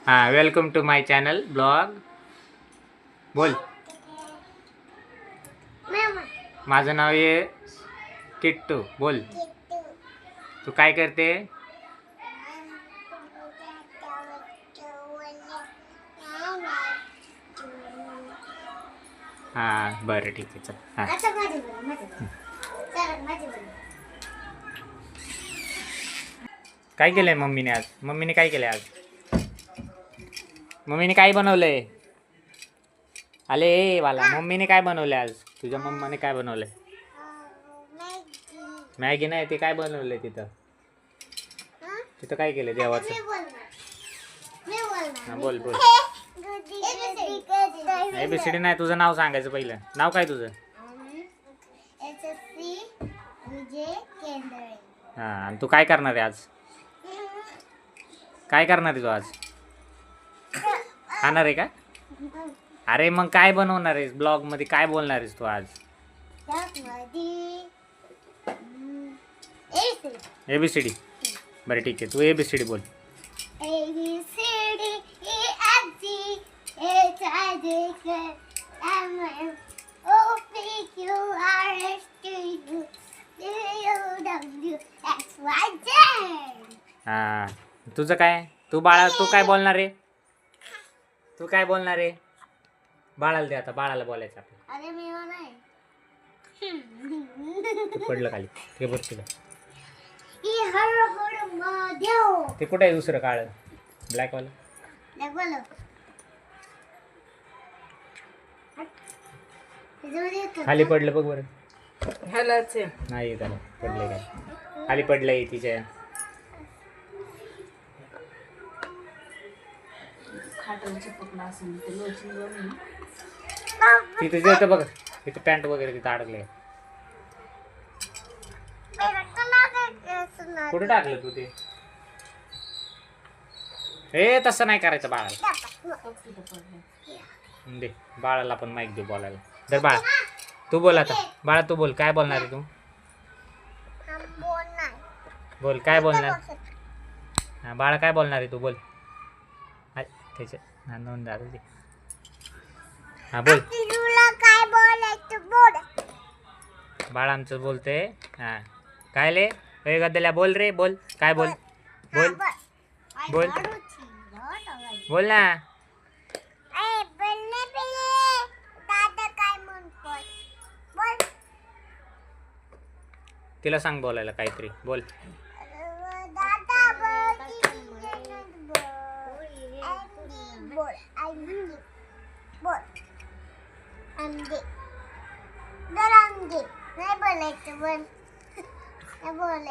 हाँ, welcome to my channel blog. बोल. माझं नाव आहे किट्टू. बोल. तू काय करते? हां बरं ठीक आहे चल. हां काय केलंय मम्मीने आज? मम्मीने काय केलंय आज? मम्मीने काय बनवलंय? आले वाला मम्मीने काय बनवलंय आज? तुझ्या मम्माने काय बनवलंय? मॅगी नाही, ते काय बनवलंय तिथं? तिथं काय केलंय देवाचं? हां बोल बोल. ABCD नाही, तुझं नाव सांगायचं पहिलं. नाव काय तुझं? हां, आणि तू काय करणार आहे आज? काय करणार आहे तू आज? खाणार आहे का? अरे मग काय बनवणार आहेस? ब्लॉग मध्ये काय बोलणार आहेस तू आज? ABCD. बरं ठीक आहे, तू ABCD बोल. हा, तुझं काय? तू काय बोलणार आहे? तू काय बोलणार आहे? बाळाला दे आता, बाळाला बोलायचं आपलं. अरे मी नाही ते पडलं खाली, ते बघ तिला. महादेव ते कुठे आहे दुसरं काळ ब्लॅक वाला? खाली पडलं बघ बरं. नाही त्याला पडलंय काय? खाली पडलंय तिच्या. तिथे जेवतं बघ, तिथे पॅन्ट वगैरे तिथे अडकले. कुठे टाकलं तू ते? हे तसं नाही करायचं बाळाला. दे बाळाला पण माईक दे बोलायला. तर बाळा तू बोल आता. बाळा तू बोल, काय बोलणार आहे तू? बोल काय बोलणार? हा बाळा काय बोलणार आहे तू? बोल. त्याच्या हा नोंद झालं ते. हा बोल. काय बोलायचं बोल. बाळा आमचं बोलते. हा काय ले गद्दल्या बोल रे. बोल काय बोल. बोल बोल बोल ना. तिला सांग बोलायला काहीतरी. बोल.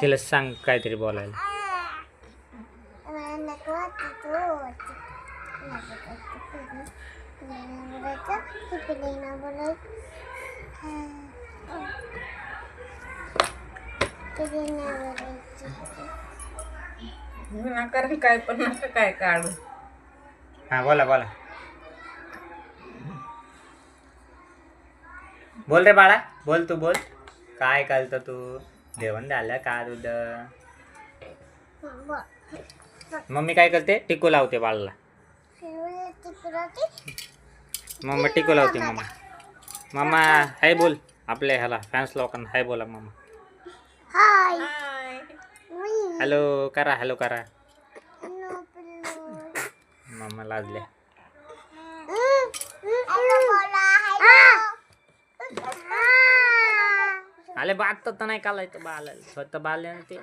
तिला सांग काहीतरी बोलायला. काय पण नका काय काढू. हा बोला बोला. बोल रे बाळा. बोल तू बोल. काय करतो तू? जेवण झालं का तुझं? मम्मी काय करते? टिकू लावते बाळाला. मम्मा टिकू लावते. मम्मा मम्मा हाय बोल आपल्या ह्याला फॅन्स लोकांना. हाय बोला मम्मा. हॅलो करा. हॅलो करा. मम्मा लाजल्या. आले बात तर नाही कालायचं बाळाला. फक्त बाळ ते